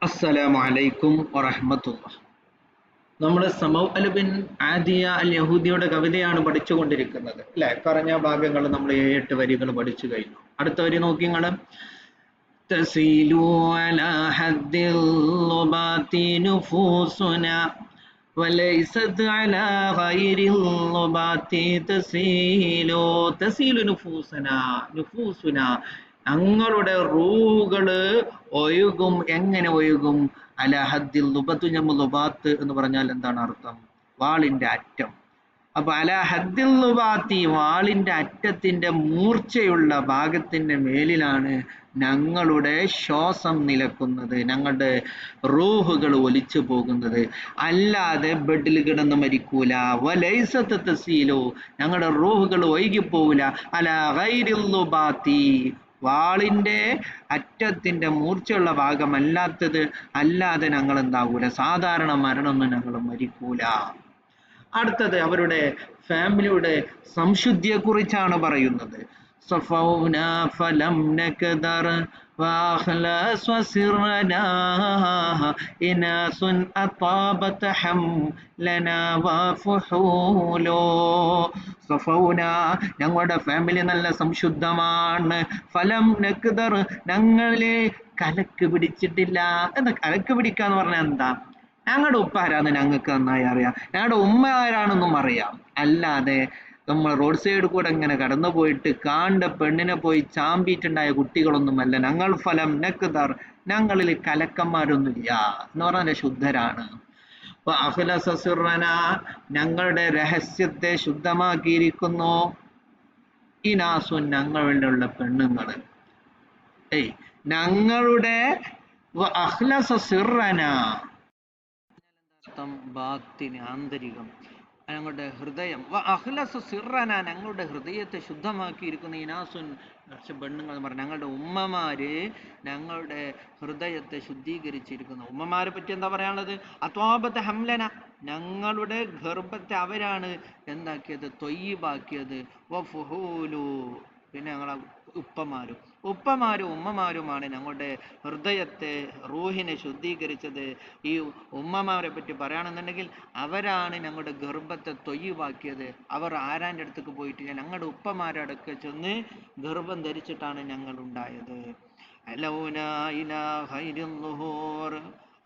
അസ്സലാമു അലൈക്കും വറഹ്മത്തുള്ളാഹി. നമ്മൾ സമൗഅൽ ബിൻ ആദിയ അൽ യഹൂദിയുടെ കവിതയാണ് പഠിച്ചുകൊണ്ടിരിക്കുന്നത് അല്ലെ. പറഞ്ഞ ഭാഗങ്ങൾ നമ്മൾ 7-8 വരികൾ പഠിച്ചു കഴിഞ്ഞു. അടുത്ത വരി നോക്കി നിങ്ങൾ. തസീലു അലാ ഹദ്ദിൽ ളുബാത്തി നുഫൂസുനാ വലൈസത് അലാ ഗൈരിൽ ളുബാത്തി തസീലു. തസീലു നുഫൂസനാ, നുഫൂസുനാ ഞങ്ങളുടെ റൂഹുകള് ഒഴുകും. എങ്ങനെ ഒഴുകും? അല ഹദ്ദിൽ ലുബത്തു. ലുബാത്ത് എന്ന് പറഞ്ഞാൽ എന്താണ് അർത്ഥം? വാളിന്റെ അറ്റം. അപ്പൊ അല ഹദ്ദിൽ ലുബാത്തി, വാളിന്റെ അറ്റത്തിന്റെ മൂർച്ചയുള്ള ഭാഗത്തിന്റെ മേലിലാണ് ഞങ്ങളുടെ ശ്വാസം നിലക്കുന്നത്, ഞങ്ങളുടെ റൂഹുകൾ ഒലിച്ചു പോകുന്നത്. അല്ലാതെ ബെഡിൽ കിടന്ന് മരിക്കൂല. വലൈസത്ത് തസീലു, ഞങ്ങളുടെ റൂഹുകൾ ഒഴുകിപ്പോവില്ല. അല ഗൈരിൽ ലുബാത്തി, വാളിന്റെ അറ്റത്തിന്റെ മൂർച്ചയുള്ള ഭാഗമല്ലാത്തത് അല്ലാതെ ഞങ്ങൾ എന്താകൂല, സാധാരണ മരണമൊന്നും ഞങ്ങൾ മരിക്കൂല. അടുത്തത് അവരുടെ ഫാമിലിയുടെ സംശുദ്ധിയെ കുറിച്ചാണ് പറയുന്നത്. صفونا فلم نكدر وأخلص وسرنا إناس أطابت حملنا وفحول. സഫൗന, ഞങ്ങളുടെ ഫാമിലി നല്ല സംശുദ്ധമാണ്. ഫലം നക്ദർ, ഞങ്ങളെ കലക്ക് പിടിച്ചിട്ടില്ല. എന്താ കലക്ക് പിടിക്കാന്ന് പറഞ്ഞാൽ എന്താ? ഞങ്ങളുടെ ഉപ്പ ആരാന്ന് ഞങ്ങൾക്ക് നന്നായി അറിയാം, ഞങ്ങളുടെ ഉമ്മ ആരാണെന്നും അറിയാം. അല്ലാതെ നമ്മൾ റോഡ് സൈഡ് കൂടെ ഇങ്ങനെ കടന്നു പോയിട്ട് കാണ്ട പെണ്ണിനെ പോയി ചാമ്പിയിട്ടുണ്ടായ കുട്ടികളൊന്നുമല്ല ഞങ്ങൾ. ഫലം നക്ദർ, ഞങ്ങളിൽ കലക്കന്മാരൊന്നുമില്ല എന്ന് പറഞ്ഞാൽ ശുദ്ധരാണ്. അഖ്ലസ സിർറന, ഞങ്ങളുടെ രഹസ്യത്തെ ശുദ്ധമാക്കിയിരിക്കുന്നു. ഇനാസുൻ, ഞങ്ങളിലുള്ള പെണ്ണുങ്ങൾ. ഞങ്ങളുടെ അഖ്ലസ സിർറന, ബാത്തിന്, ആന്തരികം, ഞങ്ങളുടെ ഹൃദയം. അഖ്ലസ സിർറന, ഞങ്ങളുടെ ഹൃദയത്തെ ശുദ്ധമാക്കിയിരിക്കുന്ന ഇനാസുൻ, പെണ്ണുങ്ങൾ എന്ന് പറഞ്ഞാൽ ഞങ്ങളുടെ ഉമ്മമാര് ഞങ്ങളുടെ ഹൃദയത്തെ ശുദ്ധീകരിച്ചിരിക്കുന്നു. ഉമ്മമാരെ പറ്റി എന്താ പറയാനുള്ളത്? അത്വാബത്ത് ഹംലന, ഞങ്ങളുടെ ഗർഭത്തെ അവരാണ് എന്താക്കിയത്? ത്വയ്യിബാക്കിയത്. വഫുഹൂലു, പിന്നെ ഞങ്ങളെ ഉപ്പമാരും ഉമ്മമാരുമാണ് ഞങ്ങളുടെ ഹൃദയത്തെ, റൂഹിനെ ശുദ്ധീകരിച്ചത്. ഈ ഉമ്മമാരെ പറ്റി പറയുകയാണെന്നുണ്ടെങ്കിൽ അവരാണ് ഞങ്ങളുടെ ഗർഭത്തെ തൊയ്യുവാക്കിയത്. അവർ ആരാൻ്റെ അടുത്തേക്ക് പോയിട്ടില്ല, ഞങ്ങളുടെ ഉപ്പമാരുടെ അടുക്ക് ചെന്ന് ഗർഭം ധരിച്ചിട്ടാണ് ഞങ്ങൾ ഉണ്ടായത്.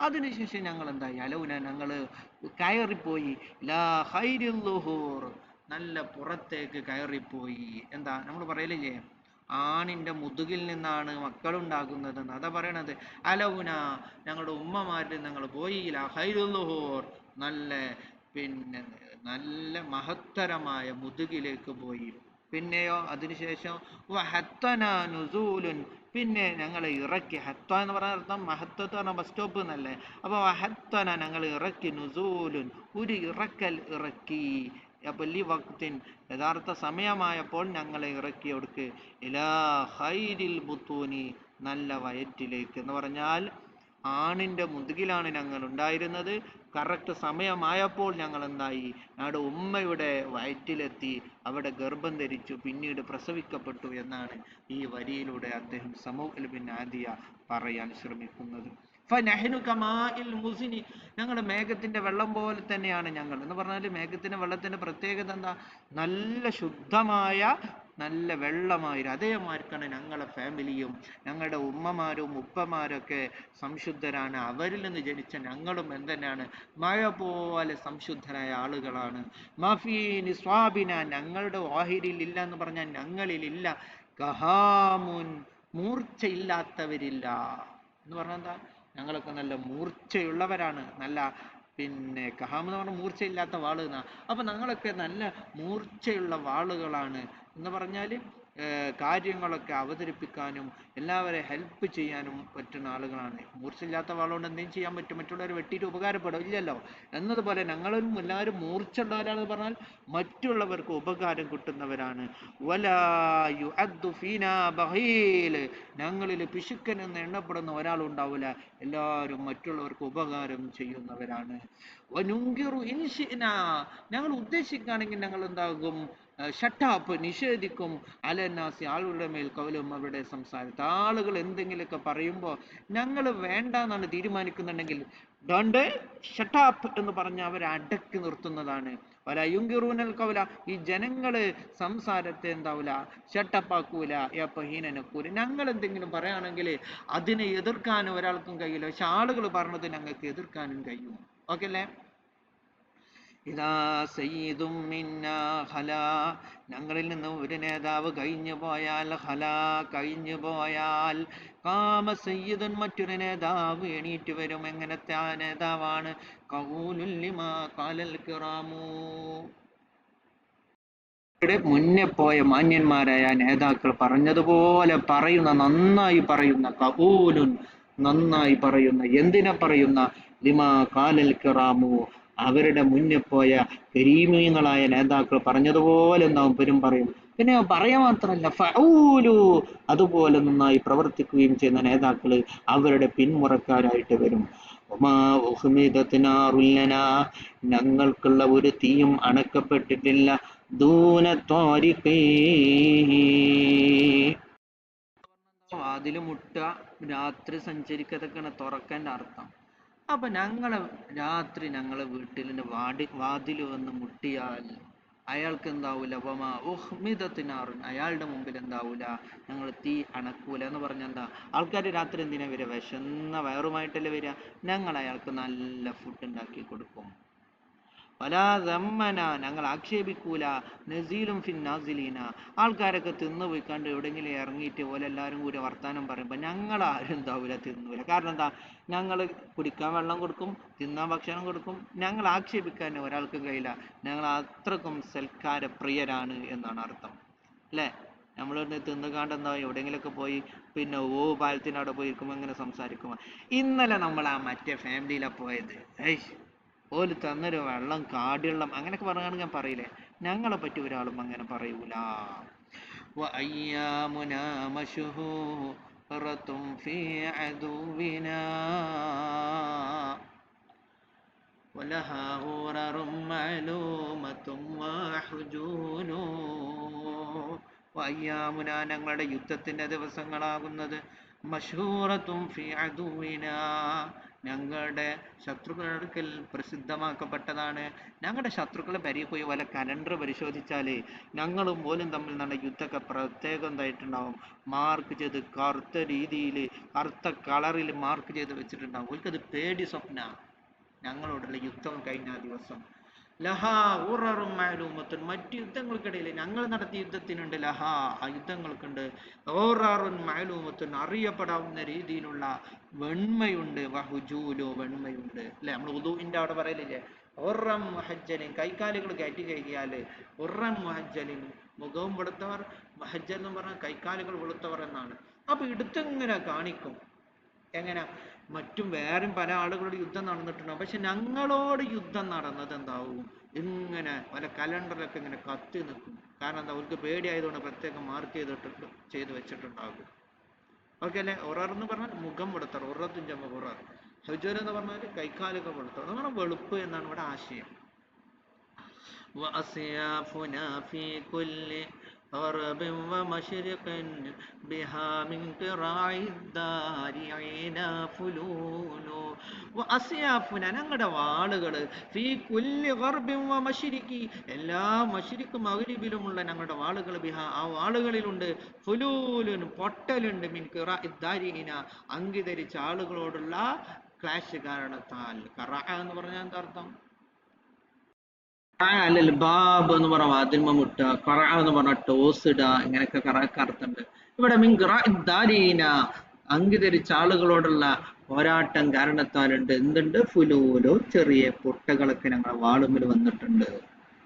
അതിനുശേഷം ഞങ്ങൾ എന്തായി? അലൗന, ഞങ്ങൾ കയറിപ്പോയി. ലാ ഖൈരിൽ ളുഹൂർ, നല്ല പുറത്തേക്ക് കയറിപ്പോയി. എന്താ നമ്മൾ പറയലില്ലേ, ആണിന്റെ മുതുകിൽ നിന്നാണ് മക്കളുണ്ടാകുന്നതെന്ന്. അതാ പറയണത്. അലൗന, ഞങ്ങളുടെ ഉമ്മമാരിൽ ഞങ്ങൾ പോയി. ലാ ഖൈറുൽ ളുഹൂർ, നല്ല നല്ല മഹത്തരമായ മുതുകിലേക്ക് പോയി. പിന്നെയോ അതിനുശേഷം വഹത്തന നുസൂലുൻ, പിന്നെ ഞങ്ങളെ ഇറക്കി. ഹത്ത എന്ന് പറഞ്ഞ അർത്ഥം മഹത്തത്ത് പറഞ്ഞ ബസ് സ്റ്റോപ്പ് എന്നല്ലേ. അപ്പൊ വഹത്തന, ഞങ്ങൾ ഇറക്കി. നുസൂലുൻ, ഒരു ഇറക്കൽ ഇറക്കി. അപ്പൊ ലി വക്തിൻ, യഥാർത്ഥ സമയമായപ്പോൾ ഞങ്ങളെ ഇറക്കി. എവിടേക്ക്? ഇലാ ഖൈരിൽ ബുത്തൂനി, നല്ല വയറ്റിലേക്ക്. എന്ന് പറഞ്ഞാൽ ആണിന്റെ മുതുകിലാണ് ഞങ്ങൾ ഉണ്ടായിരുന്നത്. കറക്റ്റ് സമയമായപ്പോൾ ഞങ്ങൾ എന്തായി? ഞങ്ങളുടെ ഉമ്മയുടെ വയറ്റിലെത്തി, അവിടെ ഗർഭം ധരിച്ചു, പിന്നീട് പ്രസവിക്കപ്പെട്ടു എന്നാണ് ഈ വരിയിലൂടെ അദ്ദേഹം സമൂഹൽ ബിൻ ആദിയ പറയാൻ ശ്രമിക്കുന്നത്. ഞങ്ങളുടെ മേഘത്തിന്റെ വെള്ളം പോലെ തന്നെയാണ് ഞങ്ങൾ എന്ന് പറഞ്ഞാൽ, മേഘത്തിന്റെ വെള്ളത്തിന്റെ പ്രത്യേകത എന്താ? നല്ല ശുദ്ധമായ നല്ല വെള്ളമായിരുന്നു. അതേമാതിരിക്കാണ് ഞങ്ങളുടെ ഫാമിലിയും, ഞങ്ങളുടെ ഉമ്മമാരും ഉപ്പമാരൊക്കെ സംശുദ്ധരാണ്. അവരിൽ നിന്ന് ജനിച്ച ഞങ്ങളും എന്തെന്നാണ്? മഴ പോലെ സംശുദ്ധരായ ആളുകളാണ്. മഫീനി സ്വാബിന, ഞങ്ങളുടെ വാഹിരിൽ ഇല്ല എന്ന് പറഞ്ഞാൽ ഞങ്ങളിലില്ല. കഹാമുൻ, മൂർച്ചയില്ലാത്തവരില്ല എന്ന് പറഞ്ഞാൽ എന്താ? ഞങ്ങളൊക്കെ നല്ല മൂർച്ചയുള്ളവരാണ്. നല്ല കഹാം എന്ന് പറഞ്ഞാൽ മൂർച്ചയില്ലാത്ത വാള് എന്നാ. അപ്പൊ ഞങ്ങളൊക്കെ നല്ല മൂർച്ചയുള്ള വാളുകളാണ് എന്ന് പറഞ്ഞാൽ കാര്യങ്ങളൊക്കെ അവതരിപ്പിക്കാനും എല്ലാവരെയും ഹെൽപ്പ് ചെയ്യാനും പറ്റുന്ന ആളുകളാണ്. മൂർച്ചയില്ലാത്ത വാളുകൊണ്ട് എന്തെങ്കിലും ചെയ്യാൻ പറ്റും? മറ്റുള്ളവരെ വെട്ടിയിട്ട് ഉപകാരപ്പെടും? ഇല്ലല്ലോ. എന്നതുപോലെ ഞങ്ങളും എല്ലാവരും മൂർച്ചയുള്ളവരാണെന്ന് പറഞ്ഞാൽ മറ്റുള്ളവർക്ക് ഉപകാരം കിട്ടുന്നവരാണ്. വലാ യുഅദ്ദു ഫീനാ ബഖീൽ, ഞങ്ങളിൽ പിശുക്കൻ എന്ന് എണ്ണപ്പെടുന്ന ഒരാളുണ്ടാവില്ല. എല്ലാവരും മറ്റുള്ളവർക്ക് ഉപകാരം ചെയ്യുന്നവരാണ്. വനുങ്കിറു ഇൻഷിഅ്നാ, ഞങ്ങൾ ഉദ്ദേശിക്കുകയാണെങ്കിൽ ഞങ്ങൾ എന്താകും? ഷട്ടാപ്പ് നിഷേധിക്കും അലന്നാസി ആളുകളുടെ മേൽ കൗലും അവരുടെ സംസാരത്തെ. ആളുകൾ എന്തെങ്കിലുമൊക്കെ പറയുമ്പോൾ ഞങ്ങൾ വേണ്ട എന്നാണ് തീരുമാനിക്കുന്നുണ്ടെങ്കിൽ ഡോണ്ട് ഷട്ടാപ്പ് എന്ന് പറഞ്ഞ് അവരെ അടക്കി നിർത്തുന്നതാണ്. യുങ്കിറൂനൽ കൗല, ഈ ജനങ്ങള് സംസാരത്തെ എന്താവൂല, ഷട്ടപ്പാക്കൂല, ഹീനനക്കൂല. ഞങ്ങൾ എന്തെങ്കിലും പറയുകയാണെങ്കിൽ അതിനെ എതിർക്കാനും ഒരാൾക്കും കഴിയില്ല, പക്ഷെ ആളുകൾ പറഞ്ഞത് ഞങ്ങൾക്ക് എതിർക്കാനും കഴിയും. ഓക്കെ അല്ലേ? ഇതാ സയ്യിദും മിന്നാ ഖലാ, ഞങ്ങളിൽ നിന്ന് ഒരു നേതാവ് കഴിഞ്ഞു പോയാൽ, ഖലാ കഴിഞ്ഞു പോയാൽ, ഖാമ സയ്യിദുൻ മറ്റൊരു നേതാവ് എണീറ്റ് വരും. എങ്ങനത്തെ ആ നേതാവാണ്? ഖഊലുൽ ലിമാ ഖാലൽ കിറാമു, മുന്നേ പോയ മാന്യന്മാരായ നേതാക്കൾ പറഞ്ഞതുപോലെ പറയുന്ന, നന്നായി പറയുന്ന, ഖഊലുൻ നന്നായി പറയുന്ന. എന്തിനെ പറയുന്ന? ലിമാ ഖാലൽ കിറാമു, അവരുടെ മുന്നേ പോയ കരീമീങ്ങളായ നേതാക്കൾ പറഞ്ഞതുപോലെ എന്താവും പെരും പറയും. പിന്നെ പറയാ മാത്രല്ല, ഫഊലു, അതുപോലെ നന്നായി പ്രവർത്തിക്കുകയും ചെയ്യുന്ന നേതാക്കൾ അവരുടെ പിന്മുറക്കാരായിട്ട് വരും. ഞങ്ങൾക്കുള്ള ഒരു തീയും അണക്കപ്പെട്ടിട്ടില്ല. ദൂന ത്വാരിഖീ, വാതില് മുട്ടുക, രാത്രി സഞ്ചരിക്കതൊക്കെയാണ് തുറക്കേണ്ട അർത്ഥം. അപ്പൊ രാത്രി ഞങ്ങളെ വീട്ടിലിന്റെ വാതിൽ വന്ന് മുട്ടിയാൽ അയാൾക്ക് എന്താവൂല, അയാളുടെ മുമ്പിൽ എന്താവൂല, ഞങ്ങൾ തീ അണക്കൂല എന്ന് പറഞ്ഞ എന്താ? ആൾക്കാർ രാത്രി എന്തിനാ വരിക? വിശന്ന വയറുമായിട്ടല്ലേ വരിക? ഞങ്ങൾ അയാൾക്ക് നല്ല ഫുഡ് ഉണ്ടാക്കി കൊടുക്കും. വലാ ദമ്മന, ഞങ്ങൾ ആക്ഷേപിക്കൂല. നസീലും ഫിൻ നാസിലീന, ആൾക്കാരൊക്കെ തിന്നു പോയിക്കാണ്ട് എവിടെയെങ്കിലും ഇറങ്ങിയിട്ട് പോലെ എല്ലാവരും കൂടി വർത്താനം പറയുമ്പോൾ ഞങ്ങൾ ആരും എന്താവൂല, തിന്നൂല. കാരണം എന്താ? ഞങ്ങൾ കുടിക്കാൻ വെള്ളം കൊടുക്കും, തിന്നാൻ ഭക്ഷണം കൊടുക്കും. ഞങ്ങൾ ആക്ഷേപിക്കാൻ ഒരാൾക്കും കഴിയില്ല. ഞങ്ങൾ അത്രക്കും സൽക്കാര പ്രിയരാണ് എന്നാണ് അർത്ഥം, അല്ലേ? നമ്മളൊന്ന് തിന്നുകാണ്ട് എന്താ എവിടെയെങ്കിലുമൊക്കെ പോയി പിന്നെ പാലത്തിൻ്റെ അവിടെ പോയി ഇരിക്കുമ്പോൾ ഇങ്ങനെ സംസാരിക്കുമ്പോൾ, ഇന്നലെ നമ്മൾ ആ മറ്റേ ഫാമിലിയിലാണ് പോയത്, ഓല് തന്നൊരു വെള്ളം കാടിവെള്ളം അങ്ങനെയൊക്കെ പറയുകയാണെങ്കിൽ ഞാൻ പറയില്ലേ? ഞങ്ങളെ പറ്റി ഒരാളും അങ്ങനെ പറയൂല. وأيامنا مشهورة في عدونا ولها غرر معلومة وحجون. വയ്യാമുന, ഞങ്ങളുടെ യുദ്ധത്തിന്റെ ദിവസങ്ങളാകുന്നത്, മഷ്ഹൂറത്തും ഫി അദുവിന, ഞങ്ങളുടെ ശത്രുക്കൾക്ക് പ്രസിദ്ധമാക്കപ്പെട്ടതാണ്. ഞങ്ങളുടെ ശത്രുക്കളെ പരിയിൽ പോയി വല്ല കലണ്ടർ പരിശോധിച്ചാല് ഞങ്ങളും പോലും തമ്മിൽ നടന്ന യുദ്ധമൊക്കെ പ്രത്യേകം എന്തായിട്ടുണ്ടാവും, മാർക്ക് ചെയ്ത് കറുത്ത രീതിയിൽ, കറുത്ത കളറിൽ മാർക്ക് ചെയ്ത് വെച്ചിട്ടുണ്ടാവും. ഓൽക്കത് പേടി സ്വപ്ന, ഞങ്ങളോടുള്ള യുദ്ധം കഴിഞ്ഞ ദിവസം. ലഹാ ഉററും മാലൂമത്തുൻ, മറ്റു യുദ്ധങ്ങൾക്കിടയിൽ ഞങ്ങൾ നടത്തിയ യുദ്ധത്തിനുണ്ട്, ലഹാ ആ യുദ്ധങ്ങൾക്കുണ്ട്, ഓറാറുൻ മാലൂമത്തുൻ അറിയപ്പെടാവുന്ന രീതിയിലുള്ള വെണ്മയുണ്ട്, വഹുജൂലോ വെണ്മയുണ്ട്, അല്ലെ? നമ്മൾ ഉദൂഇന്റെ അവിടെ പറയലില്ലേ, ഉറം മുഹജ്ജലിൻ, കൈക്കാലുകൾ കയറ്റി കഴിയാൽ ഉറം മുഹജ്ജലിൻ, മുഖവും വെളുത്തവർ, മുഹജ്ജൽ എന്ന് പറഞ്ഞാൽ കൈക്കാലുകൾ വെളുത്തവർ എന്നാണ്. അപ്പൊ ഇടുത്തിങ്ങനെ കാണിക്കും. എങ്ങനെ? മറ്റും വേറെയും പല ആളുകളുടെ യുദ്ധം നടന്നിട്ടുണ്ടാവും, പക്ഷെ ഞങ്ങളോട് യുദ്ധം നടന്നത് എന്താവും, ഇങ്ങനെ പല കലണ്ടറിലൊക്കെ ഇങ്ങനെ കത്തി നിൽക്കും. കാരണം എന്താ? അവർക്ക് പേടിയായതുകൊണ്ട് പ്രത്യേകം മാർക്ക് ചെയ്ത് വെച്ചിട്ടുണ്ടാകും. ഓക്കെ അല്ലേ? ഉറർ എന്ന് പറഞ്ഞാൽ മുഖം വെളുത്തർ, ഉറത്തും ജമ ഉറർ. ഹുജൂർ എന്ന് പറഞ്ഞാൽ കൈക്കാലുകൾ വെളുത്തർ, അതാണ് വെളുപ്പ് എന്നാണ് ഇവിടെ ആശയം. وأسيافنا في كل غرب ومشرق بها من قراع الدار عينا فلول. وأسيافنا, ഞങ്ങളുടെ വാളുകൾ, ഫീ കുല്ലി ഗർബിൻ വ മശ്രിഖി, എല്ലാ മശ്രിഖ് മഗ്രിബിലുമുള്ള ഞങ്ങളുടെ വാളുകൾ, ബിഹാ ആ വാളുകളിലുണ്ട്, ഫുലൂലുൻ പൊട്ടലുണ്ട്, മിൻ ഖിറാഇ ദാരിഇന അങ്കി ധരിച്ച ആളുകളോടുള്ള ക്ലാഷ് കാരണത്താൽ. ഖറാഅ എന്ന് പറഞ്ഞാൽ എന്താ അർത്ഥം? ബാബ് എന്ന് പറഞ്ഞ വാതിൽമ മുട്ട, ഖറ എന്ന് പറഞ്ഞ ടോസ് ഇടുക, ഇങ്ങനെയൊക്കെ ഖറക്ക് അർത്ഥമുണ്ട്. ഇവിടെ മിൻ ഖിറാഇ ദാരീന അങ്കി ധരിച്ച ആളുകളോടുള്ള പോരാട്ടം കാരണത്താലുണ്ട്. എന്തുണ്ട്? ഫുലൂലോ ചെറിയ പൊട്ടകളൊക്കെ ഞങ്ങൾ വാളുമ്പിൽ വന്നിട്ടുണ്ട്.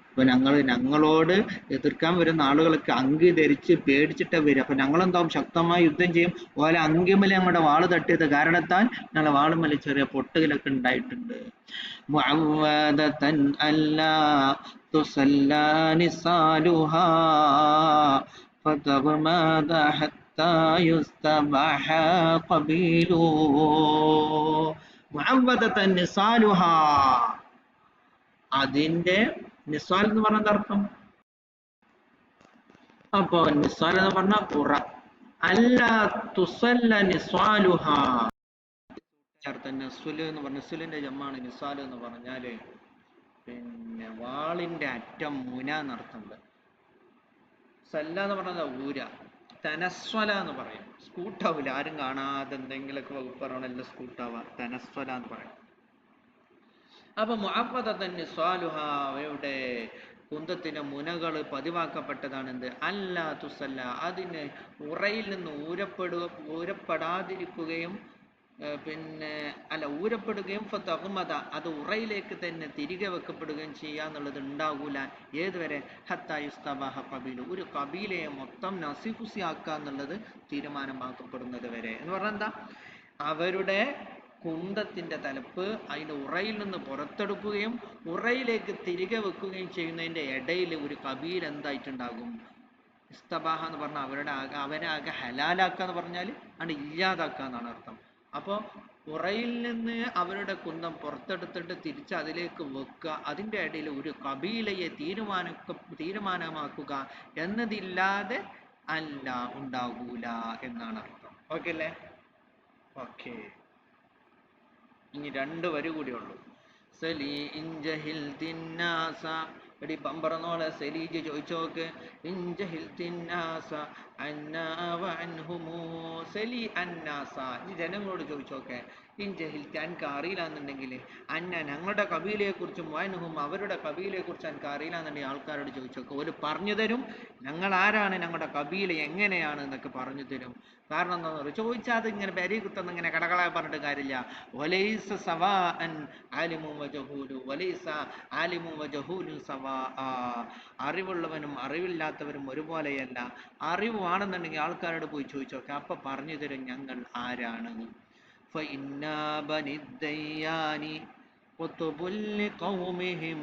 അപ്പൊ ഞങ്ങളോട് എതിർക്കാൻ വരുന്ന ആളുകളൊക്കെ അങ്കി ധരിച്ച് പേടിച്ചിട്ടാ വരിക. അപ്പൊ ഞങ്ങളെന്താവും? ശക്തമായി യുദ്ധം ചെയ്യും. ഓലെ അങ്കിമേൽ ഞങ്ങളുടെ വാള് തട്ടിയത് കാരണത്താൽ ഞങ്ങളുടെ വാളുമ്മൽ ചെറിയ പൊട്ടുകളൊക്കെ ഉണ്ടായിട്ടുണ്ട്. മുഅവ്വദതൻ അല്ലാ തുസല്ലാ നിസാലുഹാ ഫതഗ്മദ ഹത്താ യുസ്തബഹ ഖബീലു. മുഅവ്വദതൻ നിസാലുഹാ, അതിന്റെ നിസാൽ എന്ന് പറഞ്ഞ അർത്ഥം അപ്പൊ നിസ്വാൽ എന്ന് പറഞ്ഞാൽ പുറ. അല്ല തുസല്ല നിസ്വാലുഹ. അർത്ഥം നസ്വല് എന്ന് പറഞ്ഞ നസ്വലിന്റെ ജമ്മാണ് നിസ്വാൽ എന്ന് പറഞ്ഞാല് പിന്നെ വാളിന്റെ അറ്റം മുന എന്നർത്ഥമുണ്ട്. സല്ല എന്ന് പറഞ്ഞാൽ ഊര. തനസ്വല എന്ന് പറയും. സ്കൂട്ടാവില്ല, ആരും കാണാതെ എന്തെങ്കിലുമൊക്കെ വകുപ്പ് പറയണം, എല്ലാം സ്കൂട്ടാവുക. തനസ്വല എന്ന് പറയും. അപ്പൊ മുഅവ്വദതൻ നിസ്വാലുഹ, അവയുടെ കുന്തത്തിന് മുനകൾ പതിവാക്കപ്പെട്ടതാണ്. എന്ത്? അല്ല തുസല്ല, അതിന് ഉറയിൽ നിന്ന് ഊരപ്പെടാതിരിക്കുകയും പിന്നെ അല്ല ഊരപ്പെടുകയും ഫതഗ്മദ, അത് ഉറയിലേക്ക് തന്നെ തിരികെ വെക്കപ്പെടുകയും ചെയ്യാന്നുള്ളത് ഉണ്ടാകൂല. ഏതുവരെ? ഹത്താ യുസ്തബഹ ഖബീല, ഒരു കബീലയെ മൊത്തം നസിഫുസി ആക്കുക എന്നുള്ളത് തീരുമാനമാക്കപ്പെടുന്നത് വരെ. എന്ന് പറഞ്ഞാൽ എന്താ? അവരുടെ കുന്തത്തിന്റെ തലപ്പ് അതിന്റെ ഉറയിൽ നിന്ന് പുറത്തെടുക്കുകയും ഉറയിലേക്ക് തിരികെ വെക്കുകയും ചെയ്യുന്നതിന്റെ ഇടയിൽ ഒരു കബീൽ എന്തായിട്ടുണ്ടാകും? ഇസ്തബാഹ എന്ന് പറഞ്ഞാൽ അവരെ ആകെ ഹലാലാക്കുക എന്ന് പറഞ്ഞാൽ അത് ഇല്ലാതാക്കുക എന്നാണ് അർത്ഥം. അപ്പോൾ ഉറയിൽ നിന്ന് അവരുടെ കുന്തം പുറത്തെടുത്തിട്ട് തിരിച്ച് അതിലേക്ക് വെക്കുക, അതിൻ്റെ ഇടയിൽ ഒരു കബീലയെ തീരുമാനമാക്കുക എന്നതില്ലാതെ അല്ല ഉണ്ടാകൂല എന്നാണ് അർത്ഥം. ഓക്കെ അല്ലേ? ഓക്കെ. ഇനി 2 വരി കൂടി ഉള്ളൂ. സലി ഇൻജഹിൽ തിന്നാസ, എടി പമ്പറന്നോളെ സലീജ് ചോദിച്ചോക്ക്. ഇൻജഹിൽ തിന്നാസ അന്നാ വഅൻഹുമു, സലി അന്നാസ, ഈ ജനങ്ങളോട് ചോദിച്ചോക്കെ. ഇൻജഹിൽ, എനിക്ക് അറിയില്ലാന്നുണ്ടെങ്കിൽ, അന്ന ഞങ്ങളുടെ കബീലയെ കുറിച്ചും വഅൻഹും അവരുടെ കബീലയെ കുറിച്ച് എനിക്ക് അറിയില്ലാന്നുണ്ടെങ്കിൽ ആൾക്കാരോട് ചോദിച്ചോക്കെ. ഓര് പറഞ്ഞു തരും, ഞങ്ങൾ ആരാണ്, ഞങ്ങളുടെ കബീല എങ്ങനെയാണ് എന്നൊക്കെ പറഞ്ഞു തരും. കാരണം എന്താണെന്ന് പറയും, ചോദിച്ചാൽ അത് ഇങ്ങനെ ബരി കുത്തുന്ന ഇങ്ങനെ കടകളെ പറഞ്ഞിട്ട് കാര്യമില്ല. വലൈസ സവാഅൻ ആലിമു വജഹൂലു, വലൈസ ആലിമു വജഹൂലു സവാഅ, അറിവുള്ളവനും അറിവില്ലാത്തവരും ഒരുപോലെയല്ല. അറിവാണെന്നുണ്ടെങ്കിൽ ആൾക്കാരോട് പോയി ചോദിച്ചോക്കെ, അപ്പൊ പറഞ്ഞു തരും ഞങ്ങൾ ആരാണ്. فإنا بني الديان قطب لقومهم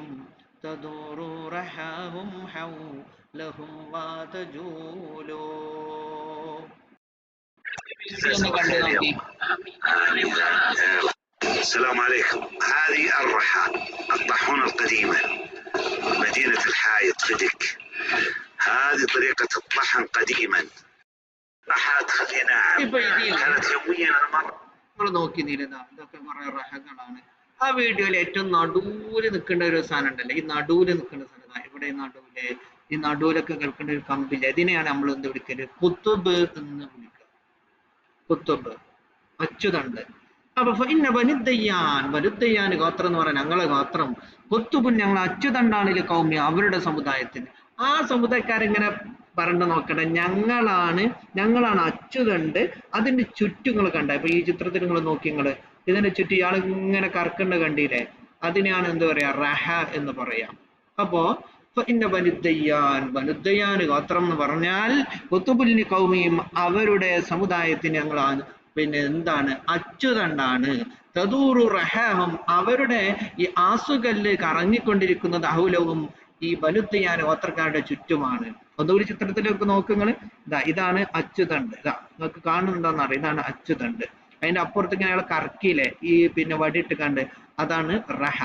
تدور رحاهم حولهم وتجول. السلام عليكم. هذه الرحى الطاحونة القديمة، مدينة الحايط فدك. هذه طريقة الطحن قديما. رحات خفيفة كانت يوميا المرة. നോക്കി നീരുന്ന ഇതൊക്കെ കുറെ റഹകളാണ്. ആ വീഡിയോയിൽ ഏറ്റവും നടുവില് നിൽക്കേണ്ട ഒരു സാധനം ഉണ്ടല്ലോ, ഈ നടുവില് നിൽക്കേണ്ട സാധനം, ഇവിടെ ഈ നടുവിലൊക്കെ കേൾക്കേണ്ട ഒരു കമ്പില്ല, ഇതിനെയാണ് നമ്മൾ എന്ത് വിളിക്കല്? കുത്തുബ് എന്ന് വിളിക്കുക. കുത്തുബ്, അച്ചുതണ്ട്. അപ്പൊ ഇന്ന വനുദ്ദയ്യാൻ, വനുദ്ദയ്യാൻ ഗോത്രം എന്ന് പറയാൻ ഞങ്ങളെ ഗോത്രം. കുത്തുബുൻ, ഞങ്ങൾ അച്ചുതണ്ടാണില് കൗമി, അവരുടെ സമുദായത്തിന്. ആ സമുദായക്കാരെങ്ങനെ പറഞ്ഞു നോക്കട്ടെ, ഞങ്ങളാണ് അച്ചുതണ്ട്. അതിന്റെ ചുറ്റുങ്ങൾ കണ്ട, ഇപ്പൊ ഈ ചിത്രത്തിൽ നിങ്ങൾ നോക്കി, ഇതിന്റെ ചുറ്റും ഇയാൾ ഇങ്ങനെ കറക്കണ്ട കണ്ടില്ലേ, അതിനെയാണ് എന്ത് പറയാ? റഹ എന്ന് പറയാം. അപ്പോ ഇന്ന വനുദ്ദയ്യാൻ ഗോത്രം എന്ന് പറഞ്ഞാൽ കുത്തുബുല്ലി കൗമിയും അവരുടെ സമുദായത്തിന് ഞങ്ങളാണ് പിന്നെ എന്താണ്? അച്ചുതണ്ടാണ്. തദൂറു റഹാഹും, അവരുടെ ഈ ആസുകല്ല് കറങ്ങിക്കൊണ്ടിരിക്കുന്നത് അഹുലവും ഈ ബനുദ്ദയ്യാൻ ഗോത്രക്കാരുടെ ചുറ്റുമാണ്. ഒന്നുകൂടി ചിത്രത്തിലേക്ക് നോക്കുങ്ങൾ. ഇതാണ് അച്ചുതണ്ട്. നിങ്ങൾക്ക് കാണുന്നുണ്ടോന്ന് അറിയാം, ഇതാണ് അച്ചുതണ്ട്. അതിന്റെ അപ്പുറത്തേക്ക് അയാൾ കറക്കിയില്ലേ, ഈ പിന്നെ വടിയിട്ട് കണ്ട്, അതാണ് റഹ.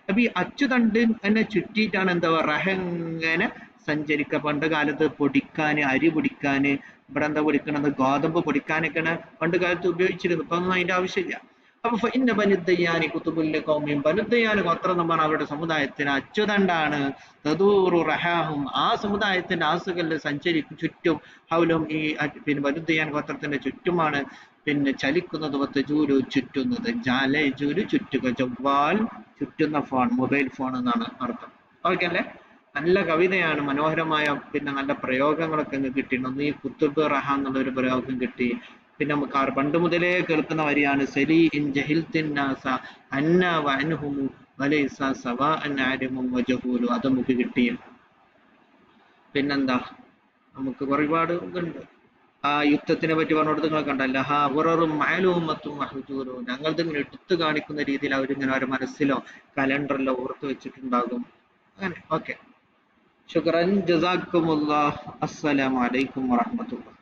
അപ്പൊ ഈ അച്ചുതണ്ട് എന്നെ ചുറ്റിയിട്ടാണ് എന്താ റഹ ഇങ്ങനെ സഞ്ചരിക്കുക. പണ്ട് കാലത്ത് പൊടിക്കാന്, അരി പൊടിക്കാന്, ഇവിടെ എന്താ പൊടിക്കണത്? ഗോതമ്പ് പൊടിക്കാനൊക്കെയാണ് പണ്ട് കാലത്ത് ഉപയോഗിച്ചിരുന്നു. ഇപ്പൊ ഒന്നും അതിന്റെ ആവശ്യമില്ല. അപ്പൊ ഇന്ന ബനുദ്ദയ്യാനി കുത്തുബുല്ലി കൗമിയും, ബനുദ്ദയ്യാൻ ഗോത്രം എന്ന് പറഞ്ഞാൽ അവരുടെ സമുദായത്തിന് അച്ചുതണ്ടാണ്. തദൂറു റഹാഹും, ആ സമുദായത്തിന്റെ ആസുകളിൽ സഞ്ചരിക്കും ചുറ്റും. ഹൗലും, ഈ പിന്നെ ബനുദ്ദയ്യാൻ ഗോത്രത്തിന്റെ ചുറ്റുമാണ് പിന്നെ ചലിക്കുന്നത്. വത്തജൂലു, ചുറ്റുന്നത്. ജാലജൂലു, ചുറ്റുക. ചൊവ്വാൽ, ചുറ്റുന്ന ഫോൺ, മൊബൈൽ ഫോൺ എന്നാണ് അർത്ഥം. ഓക്കെ അല്ലേ? നല്ല കവിതയാണ്, മനോഹരമായ പിന്നെ നല്ല പ്രയോഗങ്ങളൊക്കെ അങ്ങ് കിട്ടിയിട്ടുണ്ട്. ഒന്ന് ഈ കുത്തുബ് റഹ എന്നുള്ള ഒരു പ്രയോഗം കിട്ടി. പിന്നെ നമുക്ക് പണ്ട് മുതലേ കേൾക്കുന്ന വരിയാണ് സലി ഇൻ ജഹിൽത്തിൻ നാസ അന്ന വഅൻഹുമു വലൈസ സവാഅൻ ആലിമും വജഹൂലു, അത് നമുക്ക് കിട്ടി. പിന്നെന്താ, നമുക്ക് ഒരുപാട് ഇതുണ്ട്. ആ യുദ്ധത്തിനെ പറ്റി പറഞ്ഞോട് നിങ്ങൾ കണ്ടല്ല, ഹുററും മാലൂമത്തും മഹജൂറും, ഞങ്ങളുടെ ഇങ്ങനെ എടുത്തു കാണിക്കുന്ന രീതിയിൽ അവരിങ്ങനെ അവരുടെ മനസ്സിലോ കലണ്ടറിലോ ഓർത്ത് വെച്ചിട്ടുണ്ടാകും. അങ്ങനെ. ഓക്കെ, ശുക്രൻ, ജസാക്കുമുല്ലാഹ്. അസ്സലാമു അലൈക്കും വറഹ്മത്തുള്ളാഹി.